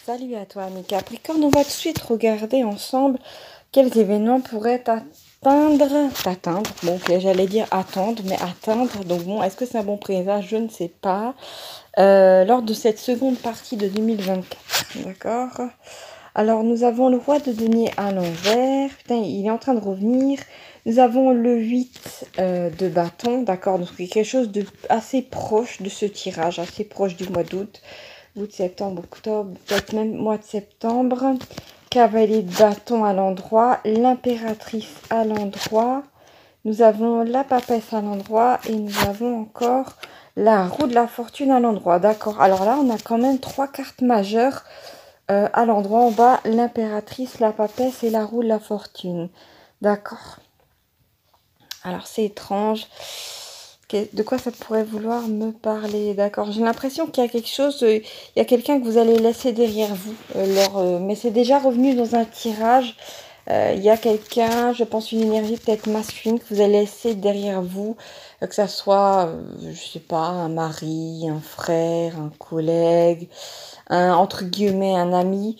Salut à toi, ami Capricorne. On va tout de suite regarder ensemble quels événements pourraient t'atteindre. Bon, ok, j'allais dire attendre, mais atteindre. Donc bon, est-ce que c'est un bon présage? Je ne sais pas. Lors de cette seconde partie de 2024, d'accord? Alors, nous avons le roi de denier à l'envers. Putain, il est en train de revenir. Nous avons le 8 de bâton, d'accord? Donc, c'est quelque chose de assez proche de ce tirage, assez proche du mois d'août. Août, septembre, octobre, peut-être même mois de septembre. Cavalier de bâton à l'endroit, l'impératrice à l'endroit. Nous avons la papesse à l'endroit et nous avons encore la roue de la fortune à l'endroit. D'accord. Alors là, on a quand même trois cartes majeures à l'endroit en bas. L'impératrice, la papesse et la roue de la fortune. D'accord. Alors c'est étrange. De quoi ça pourrait vouloir me parler? D'accord. J'ai l'impression qu'il y a quelque chose, il y a quelqu'un que vous allez laisser derrière vous. Mais c'est déjà revenu dans un tirage. Il y a quelqu'un, je pense une énergie peut-être masculine que vous allez laisser derrière vous. Que ça soit, je sais pas, un mari, un frère, un collègue, entre guillemets un ami,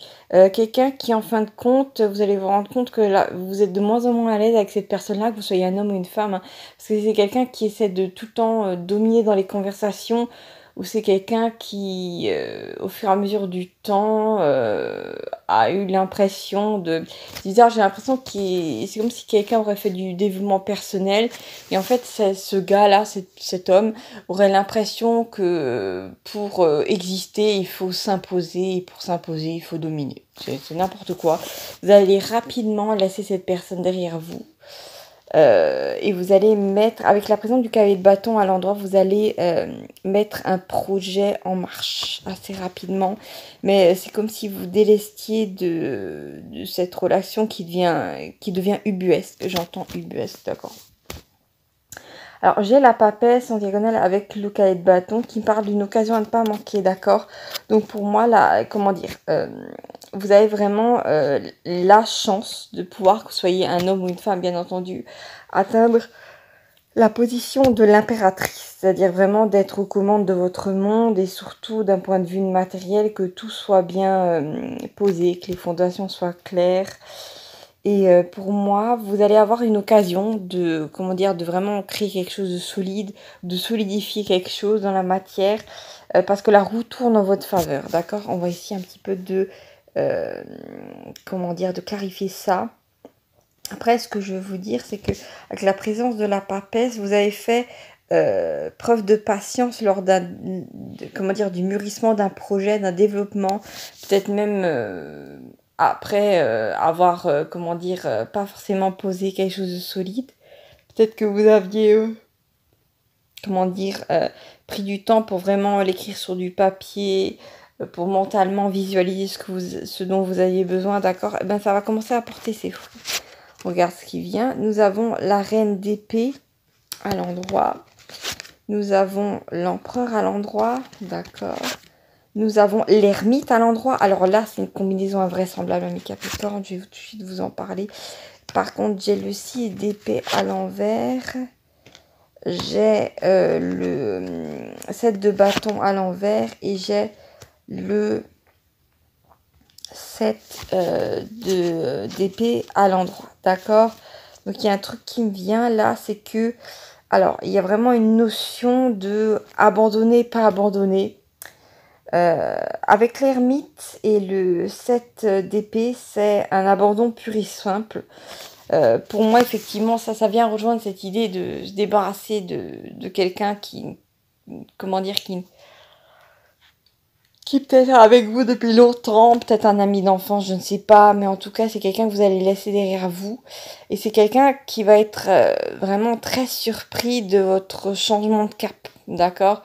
quelqu'un qui en fin de compte, vous allez vous rendre compte que là, vous êtes de moins en moins à l'aise avec cette personne-là, que vous soyez un homme ou une femme, hein, parce que c'est quelqu'un qui essaie de tout le temps dominer dans les conversations, ou c'est quelqu'un qui, au fur et à mesure du temps, a eu l'impression de... C'est bizarre, j'ai l'impression que c'est comme si quelqu'un aurait fait du développement personnel, et en fait, ce gars-là, cet homme, aurait l'impression que pour exister, il faut s'imposer, et pour s'imposer, il faut dominer. C'est n'importe quoi. Vous allez rapidement laisser cette personne derrière vous. Et vous allez mettre, avec la présence du cavalier de bâton à l'endroit, vous allez mettre un projet en marche assez rapidement. Mais c'est comme si vous délestiez de cette relation qui devient ubuesque. J'entends ubuesque, d'accord. Alors, j'ai la papesse en diagonale avec le cahier de bâton qui parle d'une occasion à ne pas manquer, d'accord? Donc, pour moi, là, comment dire, vous avez vraiment la chance de pouvoir, que vous soyez un homme ou une femme, bien entendu, atteindre la position de l'impératrice, c'est-à-dire vraiment d'être aux commandes de votre monde et surtout d'un point de vue matériel, que tout soit bien posé, que les fondations soient claires. Et pour moi, vous allez avoir une occasion de, comment dire, de vraiment créer quelque chose de solide, de solidifier quelque chose dans la matière, parce que la roue tourne en votre faveur, d'accord? On va essayer un petit peu de, comment dire, de clarifier ça. Après, ce que je veux vous dire, c'est que avec la présence de la papesse, vous avez fait preuve de patience lors comment dire, du mûrissement d'un projet, d'un développement, peut-être même après avoir, comment dire, pas forcément posé quelque chose de solide. Peut-être que vous aviez, comment dire, pris du temps pour vraiment l'écrire sur du papier, pour mentalement visualiser ce dont vous aviez besoin, d'accord? Eh ben, ça va commencer à porter ses fruits. On regarde ce qui vient. Nous avons la reine d'épée à l'endroit. Nous avons l'empereur à l'endroit. D'accord. Nous avons l'ermite à l'endroit. Alors là, c'est une combinaison invraisemblable, ami Capricorne. Je vais tout de suite vous en parler. Par contre, j'ai le 6 d'épée à l'envers. J'ai le 7 de bâton à l'envers. Et j'ai le 7 d'épée à l'endroit. D'accord? Donc, il y a un truc qui me vient là, c'est que... Alors, il y a vraiment une notion de abandonner, pas abandonner. Avec l'ermite et le 7 d'épée, c'est un abandon pur et simple. Pour moi, effectivement, ça vient rejoindre cette idée de se débarrasser de quelqu'un qui, comment dire, qui peut-être est avec vous depuis longtemps, peut-être un ami d'enfance, je ne sais pas, mais en tout cas, c'est quelqu'un que vous allez laisser derrière vous. Et c'est quelqu'un qui va être vraiment très surpris de votre changement de cap, d'accord?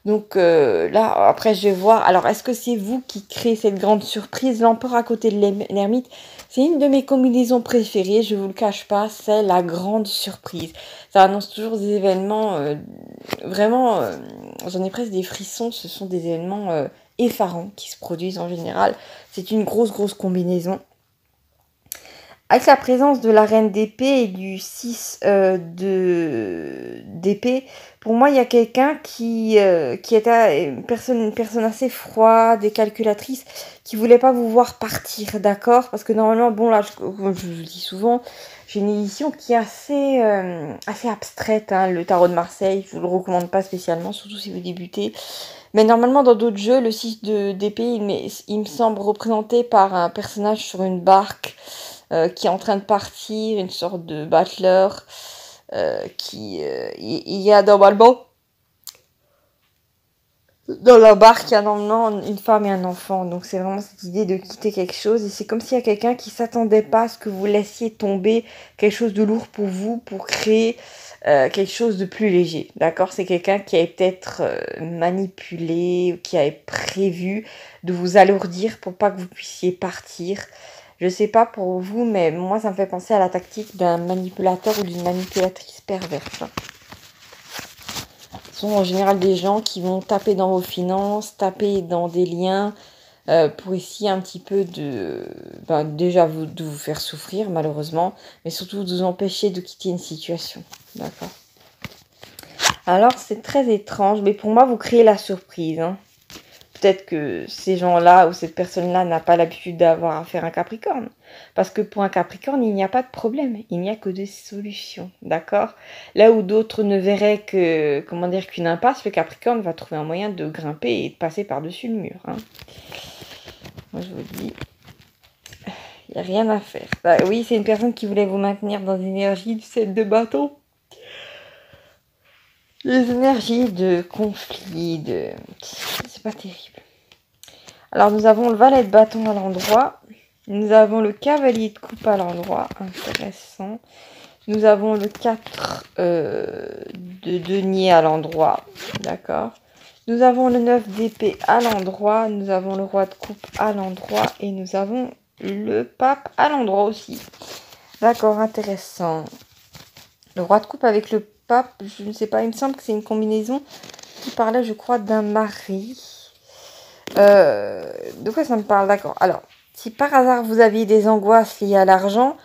Donc là, après, je vais voir. Alors, est-ce que c'est vous qui créez cette grande surprise? L'empereur à côté de l'ermite, c'est une de mes combinaisons préférées, je vous le cache pas, c'est la grande surprise. Ça annonce toujours des événements vraiment, j'en ai presque des frissons, ce sont des événements effarants qui se produisent en général. C'est une grosse combinaison. Avec la présence de la reine d'épée et du 6 d'épée, pour moi, il y a quelqu'un qui était une personne assez froide et calculatrice, qui voulait pas vous voir partir, d'accord? Parce que normalement, bon là, comme je vous le dis souvent, j'ai une édition qui est assez abstraite, hein, le tarot de Marseille, je vous le recommande pas spécialement, surtout si vous débutez. Mais normalement, dans d'autres jeux, le 6 d'épée, il me semble représenté par un personnage sur une barque qui est en train de partir, une sorte de battleur il y a normalement dans la barque, il y a normalement une femme et un enfant. Donc c'est vraiment cette idée de quitter quelque chose. Et c'est comme s'il y a quelqu'un qui s'attendait pas à ce que vous laissiez tomber quelque chose de lourd pour vous, pour créer quelque chose de plus léger. D'accord? C'est quelqu'un qui avait peut-être manipulé, qui avait prévu de vous alourdir pour pas que vous puissiez partir. Je sais pas pour vous, mais moi ça me fait penser à la tactique d'un manipulateur ou d'une manipulatrice perverse. Ce sont en général des gens qui vont taper dans vos finances, taper dans des liens pour essayer un petit peu déjà de vous faire souffrir malheureusement, mais surtout de vous empêcher de quitter une situation. D'accord? Alors c'est très étrange, mais pour moi vous créez la surprise. Hein. Peut-être que ces gens-là ou cette personne-là n'a pas l'habitude d'avoir affaire à un Capricorne. Parce que pour un Capricorne, il n'y a pas de problème. Il n'y a que des solutions. D'accord? Là où d'autres ne verraient qu'une impasse, le Capricorne va trouver un moyen de grimper et de passer par-dessus le mur. Hein. Moi, je vous dis, il n'y a rien à faire. Bah, oui, c'est une personne qui voulait vous maintenir dans l'énergie du 7 de bâton. Les énergies de conflit, c'est pas terrible. Alors, nous avons le valet de bâton à l'endroit. Nous avons le cavalier de coupe à l'endroit. Intéressant. Nous avons le 4 de denier à l'endroit. D'accord. Nous avons le 9 d'épée à l'endroit. Nous avons le roi de coupe à l'endroit. Et nous avons le pape à l'endroit aussi. D'accord, intéressant. Le roi de coupe avec le pape, je ne sais pas, il me semble que c'est une combinaison qui parlait, je crois, d'un mari. De quoi ça me parle? D'accord. Alors, si par hasard vous aviez des angoisses liées à l'argent,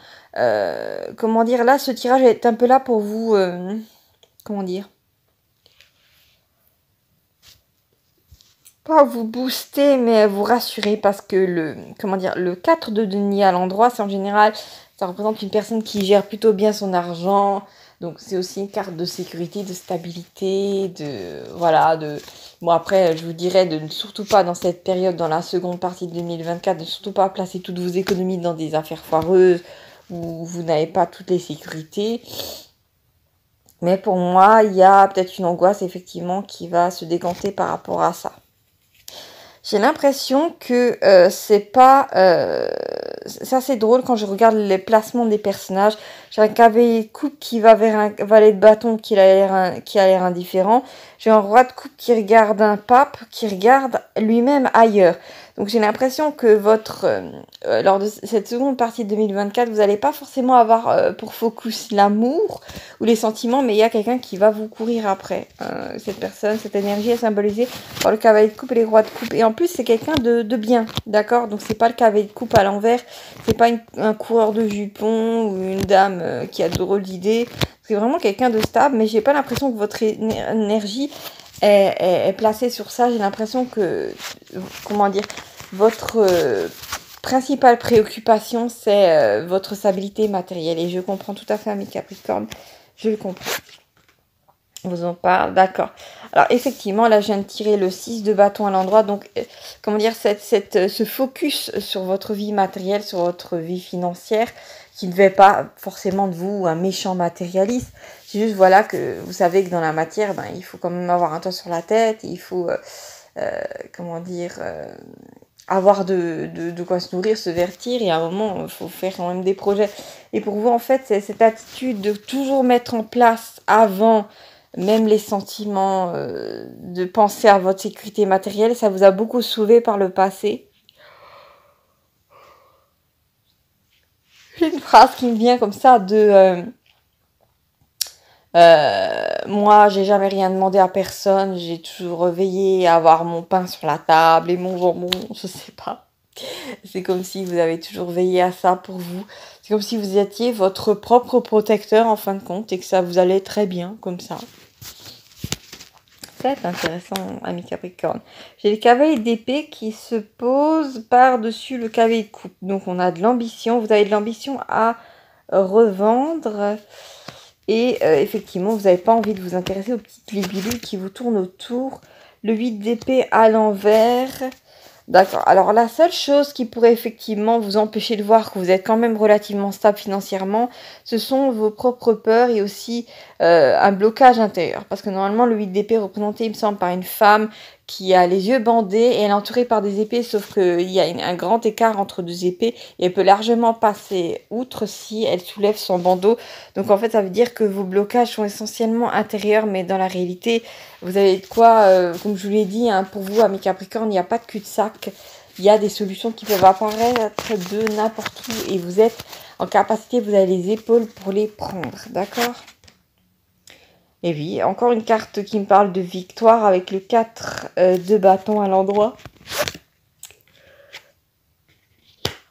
comment dire, là, ce tirage est un peu là pour vous, comment dire, pas vous booster, mais vous rassurer parce que le 4 de denier à l'endroit, c'est en général, ça représente une personne qui gère plutôt bien son argent. Donc c'est aussi une carte de sécurité, de stabilité, Bon après, je vous dirais de ne surtout pas dans cette période, dans la seconde partie de 2024, de ne surtout pas placer toutes vos économies dans des affaires foireuses où vous n'avez pas toutes les sécurités. Mais pour moi, il y a peut-être une angoisse effectivement qui va se décanter par rapport à ça. J'ai l'impression que c'est pas... c'est assez drôle quand je regarde les placements des personnages. J'ai un cavalier de coupe qui va vers un valet de bâton qui a l'air indifférent. J'ai un roi de coupe qui regarde un pape qui regarde lui-même ailleurs. Donc j'ai l'impression que lors de cette seconde partie de 2024, vous n'allez pas forcément avoir pour focus l'amour ou les sentiments, mais il y a quelqu'un qui va vous courir après. Cette personne, cette énergie est symbolisée par le cavalier de coupe et les rois de coupe. Et en plus, c'est quelqu'un de bien, d'accord? Donc c'est pas le cavalier de coupe à l'envers, c'est pas un coureur de jupons ou une dame qui a de drôles d'idées. C'est vraiment quelqu'un de stable, mais j'ai pas l'impression que votre énergie est placée sur ça. J'ai l'impression que, comment dire, votre principale préoccupation, c'est votre stabilité matérielle. Et je comprends tout à fait, mes Capricornes, je le comprends. On vous en parle, d'accord. Alors effectivement, là je viens de tirer le 6 de bâton à l'endroit. Donc, comment dire, ce focus sur votre vie matérielle, sur votre vie financière, qui ne fait pas forcément de vous un méchant matérialiste. C'est juste, voilà, que vous savez que dans la matière, il faut quand même avoir un toit sur la tête. Il faut, avoir de quoi se nourrir, se vertir. Et à un moment, il faut faire quand même des projets. Et pour vous, en fait, c'est cette attitude de toujours mettre en place avant même les sentiments, de penser à votre sécurité matérielle, ça vous a beaucoup sauvé par le passé. J'ai une phrase qui me vient comme ça moi, j'ai jamais rien demandé à personne, j'ai toujours veillé à avoir mon pain sur la table et mon jambon, je sais pas. C'est comme si vous avez toujours veillé à ça pour vous. C'est comme si vous étiez votre propre protecteur en fin de compte et que ça vous allait très bien comme ça. C'est intéressant, ami Capricorne. J'ai le cavalier d'épée qui se pose par-dessus le cavalier de coupe. Donc on a de l'ambition. Vous avez de l'ambition à revendre. Et effectivement, vous n'avez pas envie de vous intéresser aux petites libellules qui vous tournent autour. Le 8 d'épée à l'envers. D'accord. Alors la seule chose qui pourrait effectivement vous empêcher de voir que vous êtes quand même relativement stable financièrement, ce sont vos propres peurs et aussi un blocage intérieur. Parce que normalement le 8 d'épée est représenté, il me semble, par une femme qui a les yeux bandés et elle est entourée par des épées, sauf qu'il y a un grand écart entre deux épées et elle peut largement passer outre si elle soulève son bandeau. Donc en fait ça veut dire que vos blocages sont essentiellement intérieurs, mais dans la réalité vous avez de quoi, comme je vous l'ai dit, hein, pour vous, amis Capricorne, il n'y a pas de cul-de-sac. Il y a des solutions qui peuvent apparaître de n'importe où et vous êtes en capacité, vous avez les épaules pour les prendre, d'accord? Et oui, encore une carte qui me parle de victoire avec le 4 de bâton à l'endroit.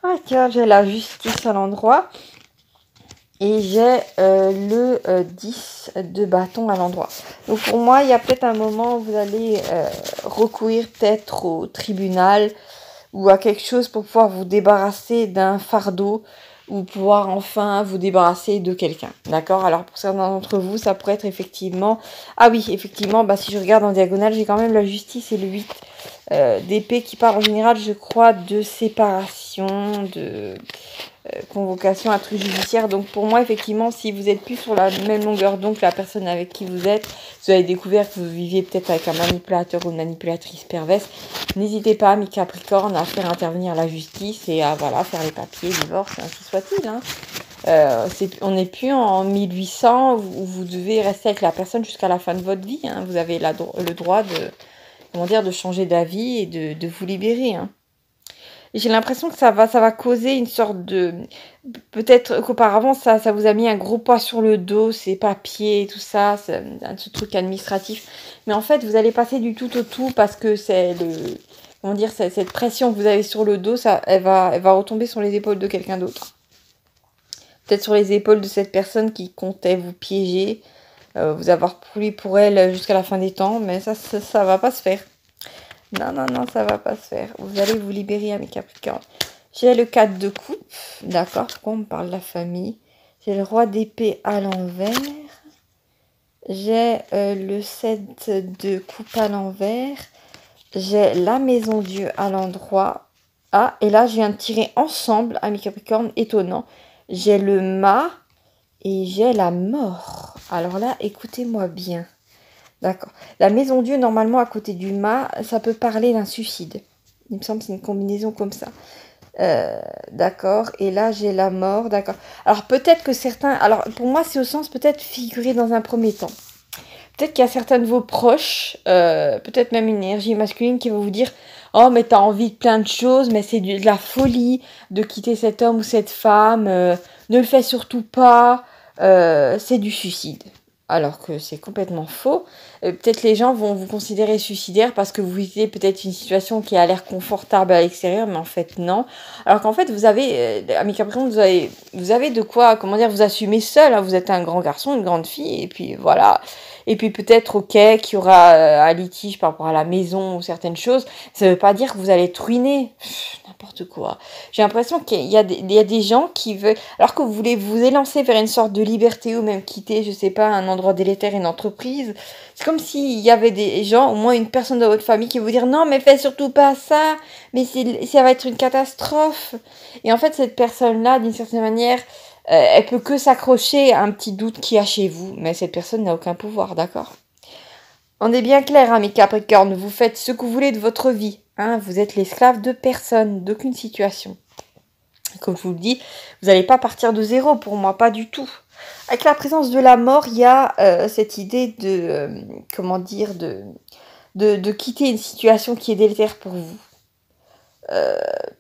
Ah tiens, j'ai la justice à l'endroit. Et j'ai le 10 de bâton à l'endroit. Donc pour moi, il y a peut-être un moment où vous allez recourir peut-être au tribunal ou à quelque chose pour pouvoir vous débarrasser d'un fardeau ou pouvoir enfin vous débarrasser de quelqu'un. D'accord? Alors pour certains d'entre vous, ça pourrait être effectivement... Ah oui, effectivement, bah, si je regarde en diagonale, j'ai quand même la justice et le 8 d'épée qui parle en général, je crois, de séparation, de... convocation à truc judiciaire. Donc pour moi, effectivement, si vous êtes plus sur la même longueur d'onde que la personne avec qui vous êtes, vous avez découvert que vous viviez peut-être avec un manipulateur ou une manipulatrice perverse, n'hésitez pas, mes Capricornes, à faire intervenir la justice et à voilà, faire les papiers, divorce, ainsi soit-il. Hein. On n'est plus en 1800 où vous devez rester avec la personne jusqu'à la fin de votre vie. Hein. Vous avez le droit de, comment dire, de changer d'avis et de vous libérer. Hein. J'ai l'impression que ça va causer une sorte de... Peut-être qu'auparavant, ça vous a mis un gros poids sur le dos, ces papiers, tout ça, ce truc administratif. Mais en fait, vous allez passer du tout au tout parce que c'est le... Comment dire, cette pression que vous avez sur le dos, elle va retomber sur les épaules de quelqu'un d'autre. Peut-être sur les épaules de cette personne qui comptait vous piéger, vous avoir pris pour elle jusqu'à la fin des temps, mais ça va pas se faire. Non, non, non, ça va pas se faire. Vous allez vous libérer, mes Capricornes. J'ai le 4 de coupe. D'accord, pourquoi on me parle de la famille? J'ai le roi d'épée à l'envers. J'ai le 7 de coupe à l'envers. J'ai la maison Dieu à l'endroit. Ah, et là, je viens de tirer ensemble, mes Capricornes, étonnant. J'ai le mât et j'ai la mort. Alors là, écoutez-moi bien. D'accord. La maison Dieu, normalement, à côté du mât, ça peut parler d'un suicide. Il me semble que c'est une combinaison comme ça. D'accord. Et là, j'ai la mort. D'accord. Alors, peut-être que certains... Alors, pour moi, c'est au sens peut-être figuré dans un premier temps. Peut-être qu'il y a certains de vos proches, peut-être même une énergie masculine qui va vous dire « Oh, mais t'as envie de plein de choses, mais c'est de la folie de quitter cet homme ou cette femme. Ne le fais surtout pas. C'est du suicide. » Alors que c'est complètement faux. Peut-être les gens vont vous considérer suicidaire parce que vous vivez peut-être une situation qui a l'air confortable à l'extérieur, mais en fait non. Alors qu'en fait vous avez, amis Capricorne, vous avez de quoi, comment dire, vous assumer seul. Hein. Vous êtes un grand garçon, une grande fille, et puis voilà. Et puis peut-être, ok, qu'il y aura un litige par rapport à la maison ou certaines choses. Ça ne veut pas dire que vous allez être ruiné. N'importe quoi. J'ai l'impression qu'il y a des gens qui veulent... Alors que vous voulez vous élancer vers une sorte de liberté ou même quitter, je sais pas, un endroit délétère, une entreprise. C'est comme s'il y avait des gens, au moins une personne de votre famille qui vous dire non, mais fais surtout pas ça. Mais ça va être une catastrophe. Et en fait, cette personne-là, d'une certaine manière... elle peut que s'accrocher à un petit doute qu'il y a chez vous, mais cette personne n'a aucun pouvoir, d'accord? On est bien clair, mes Capricornes, vous faites ce que vous voulez de votre vie, hein, vous êtes l'esclave de personne, d'aucune situation. Comme je vous le dis, vous n'allez pas partir de zéro pour moi, pas du tout. Avec la présence de la mort, il y a cette idée de, comment dire, de quitter une situation qui est délétère pour vous.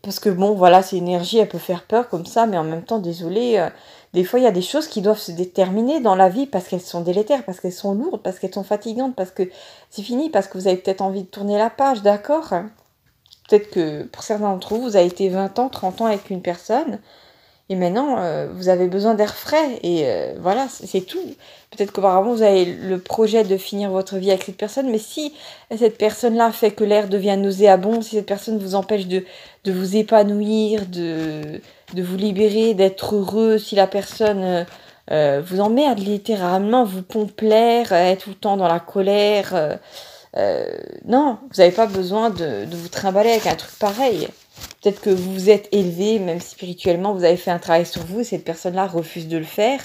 Parce que bon, voilà, c'est énergie, elle peut faire peur comme ça, mais en même temps, désolé, des fois, il y a des choses qui doivent se déterminer dans la vie parce qu'elles sont délétères, parce qu'elles sont lourdes, parce qu'elles sont fatigantes, parce que c'est fini, parce que vous avez peut-être envie de tourner la page, d'accord? peut-être que pour certains d'entre vous, vous avez été 20 ans, 30 ans avec une personne, et maintenant, vous avez besoin d'air frais, et voilà, c'est tout. Peut-être qu'auparavant, vous avez le projet de finir votre vie avec cette personne, mais si cette personne-là fait que l'air devient nauséabond, si cette personne vous empêche de vous épanouir, de vous libérer, d'être heureux, si la personne vous emmerde littéralement, vous pompe l'air, est tout le temps dans la colère, non, vous n'avez pas besoin de vous trimballer avec un truc pareil. Peut-être que vous vous êtes élevé, même spirituellement, vous avez fait un travail sur vous, et cette personne-là refuse de le faire.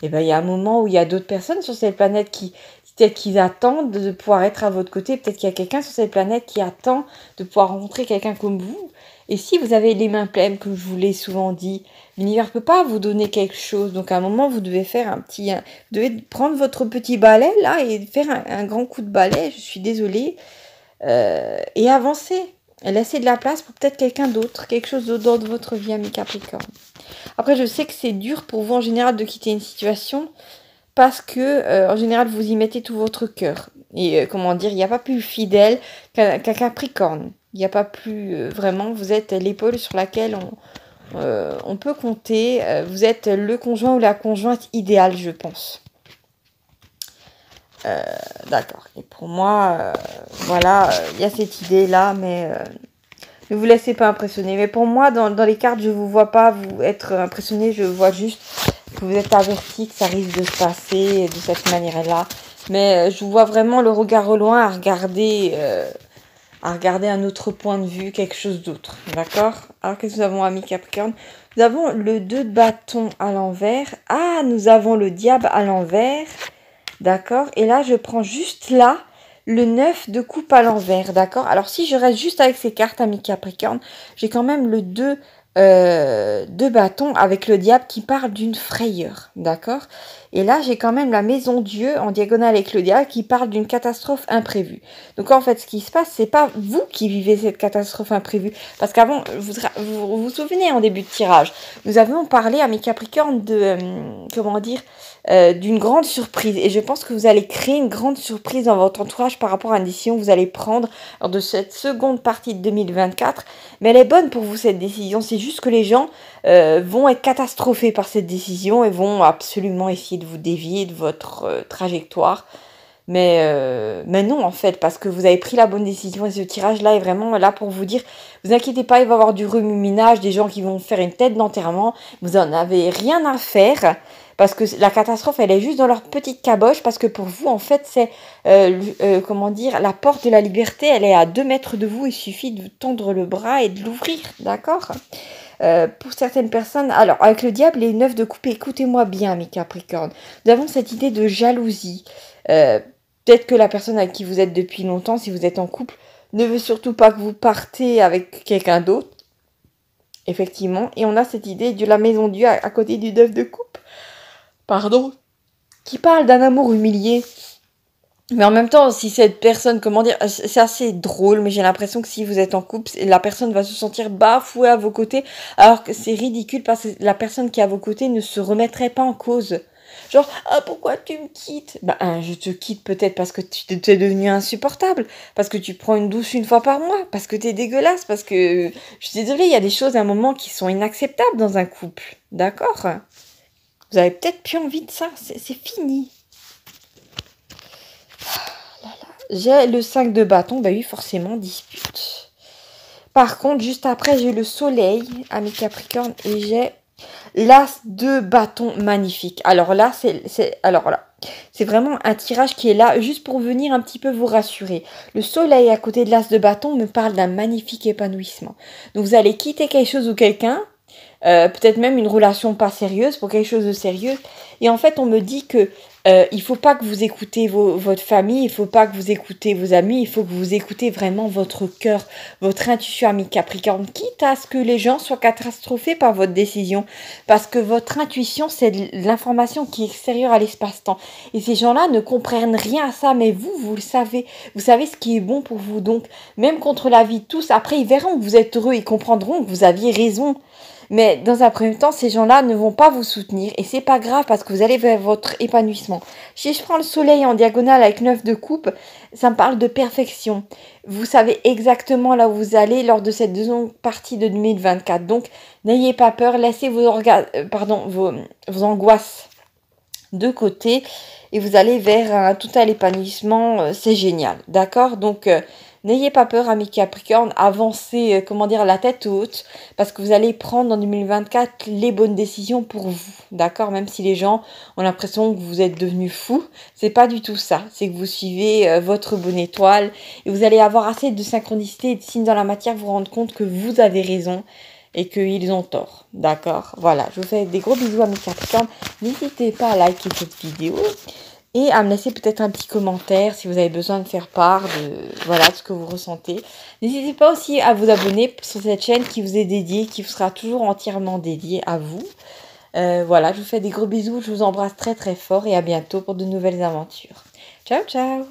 Et bien, il y a un moment où il y a d'autres personnes sur cette planète qui peut-être qu'ils attendent de pouvoir être à votre côté. Peut-être qu'il y a quelqu'un sur cette planète qui attend de pouvoir rencontrer quelqu'un comme vous. Et si vous avez les mains pleines, comme je vous l'ai souvent dit, l'univers ne peut pas vous donner quelque chose. Donc à un moment, vous devez faire vous devez prendre votre petit balai là et faire un grand coup de balai, je suis désolée, et avancer. Et laisser de la place pour peut-être quelqu'un d'autre, quelque chose d'autre dans votre vie, ami Capricorne. Après, je sais que c'est dur pour vous en général de quitter une situation parce que en général, vous y mettez tout votre cœur. Et comment dire, il n'y a pas plus fidèle qu'un Capricorne. Il n'y a pas plus vraiment, vous êtes l'épaule sur laquelle on peut compter. Vous êtes le conjoint ou la conjointe idéale, je pense. D'accord. Et pour moi, voilà, il y a cette idée-là, mais ne vous laissez pas impressionner. Mais pour moi, dans les cartes, je ne vous vois pas vous être impressionné. Je vois juste que vous êtes averti que ça risque de se passer de cette manière-là. Mais je vous vois vraiment le regard au loin à regarder un autre point de vue, quelque chose d'autre. D'accord? Alors, qu'est-ce que nous avons, amis Capricorne? Nous avons le 2 de bâton à l'envers. Ah, nous avons le diable à l'envers. D'accord? Et là, je prends juste là le 9 de coupe à l'envers. D'accord? Alors, si je reste juste avec ces cartes, amis Capricorne, j'ai quand même le 2 de bâton avec le diable qui parle d'une frayeur. D'accord? Et là, j'ai quand même la maison Dieu en diagonale avec le diable qui parle d'une catastrophe imprévue. Donc, en fait, ce qui se passe, c'est pas vous qui vivez cette catastrophe imprévue. Parce qu'avant, vous souvenez en début de tirage, nous avions parlé, amis Capricorne, de, comment dire, d'une grande surprise. Et je pense que vous allez créer une grande surprise dans votre entourage par rapport à une décision que vous allez prendre lors de cette seconde partie de 2024. Mais elle est bonne pour vous, cette décision. C'est juste que les gens vont être catastrophés par cette décision et vont absolument essayer de vous dévier de votre trajectoire. Mais non, en fait, parce que vous avez pris la bonne décision et ce tirage-là est vraiment là pour vous dire, vous inquiétez pas, il va y avoir du remue-ménage, des gens qui vont faire une tête d'enterrement, vous en avez rien à faire, parce que la catastrophe, elle est juste dans leur petite caboche, parce que pour vous, en fait, c'est, comment dire, la porte de la liberté, elle est à 2 mètres de vous, il suffit de tendre le bras et de l'ouvrir, d'accord ? Pour certaines personnes, alors avec le diable et les 9 de coupe, écoutez-moi bien, mes Capricornes, nous avons cette idée de jalousie. Peut-être que la personne avec qui vous êtes depuis longtemps, si vous êtes en couple, ne veut surtout pas que vous partez avec quelqu'un d'autre. Effectivement. Et on a cette idée de la maison Dieu à côté du 9 de coupe. Pardon. Qui parle d'un amour humilié. Mais en même temps, si cette personne, comment dire, c'est assez drôle, mais j'ai l'impression que si vous êtes en couple, la personne va se sentir bafouée à vos côtés, alors que c'est ridicule parce que la personne qui est à vos côtés ne se remettrait pas en cause. Genre, ah, pourquoi tu me quittes? Je te quitte peut-être parce que tu es devenu insupportable, parce que tu prends une douche une fois par mois, parce que t'es dégueulasse, parce que, je suis désolée, il y a des choses à un moment qui sont inacceptables dans un couple, d'accord? Vous avez peut-être plus envie de ça, c'est fini. J'ai le 5 de bâton, bah oui, forcément, dispute. Par contre, juste après, j'ai le soleil, ami Capricorne, et j'ai l'as de bâton magnifique. Alors là, c'est vraiment un tirage qui est là juste pour venir un petit peu vous rassurer. Le soleil à côté de l'as de bâton me parle d'un magnifique épanouissement. Donc vous allez quitter quelque chose ou quelqu'un, peut-être même une relation pas sérieuse pour quelque chose de sérieux. Et en fait, on me dit que il faut pas que vous écoutez votre famille, il faut pas que vous écoutez vos amis, il faut que vous écoutez vraiment votre cœur, votre intuition, ami Capricorne, quitte à ce que les gens soient catastrophés par votre décision. Parce que votre intuition, c'est de l'information qui est extérieure à l'espace-temps. Et ces gens-là ne comprennent rien à ça, mais vous le savez. Vous savez ce qui est bon pour vous. Donc, même contre la vie de tous, après, ils verront que vous êtes heureux, ils comprendront que vous aviez raison. Mais dans un premier temps, ces gens-là ne vont pas vous soutenir et c'est pas grave parce que vous allez vers votre épanouissement. Si je prends le soleil en diagonale avec 9 de coupe, ça me parle de perfection. Vous savez exactement là où vous allez lors de cette deuxième partie de 2024. Donc, n'ayez pas peur, laissez vos angoisses de côté et vous allez vers un total épanouissement. C'est génial, d'accord? Donc, n'ayez pas peur, amis Capricorne, avancez, la tête haute, parce que vous allez prendre en 2024 les bonnes décisions pour vous, d'accord? Même si les gens ont l'impression que vous êtes devenu fou, c'est pas du tout ça. C'est que vous suivez votre bonne étoile et vous allez avoir assez de synchronicité et de signes dans la matière pour vous rendre compte que vous avez raison et qu'ils ont tort, d'accord? Voilà, je vous fais des gros bisous, amis Capricorne. N'hésitez pas à liker cette vidéo et à me laisser peut-être un petit commentaire si vous avez besoin de faire part de ce que vous ressentez. N'hésitez pas aussi à vous abonner sur cette chaîne qui vous est dédiée, qui vous sera toujours entièrement dédiée à vous. Je vous fais des gros bisous, je vous embrasse très très fort et à bientôt pour de nouvelles aventures. Ciao ciao!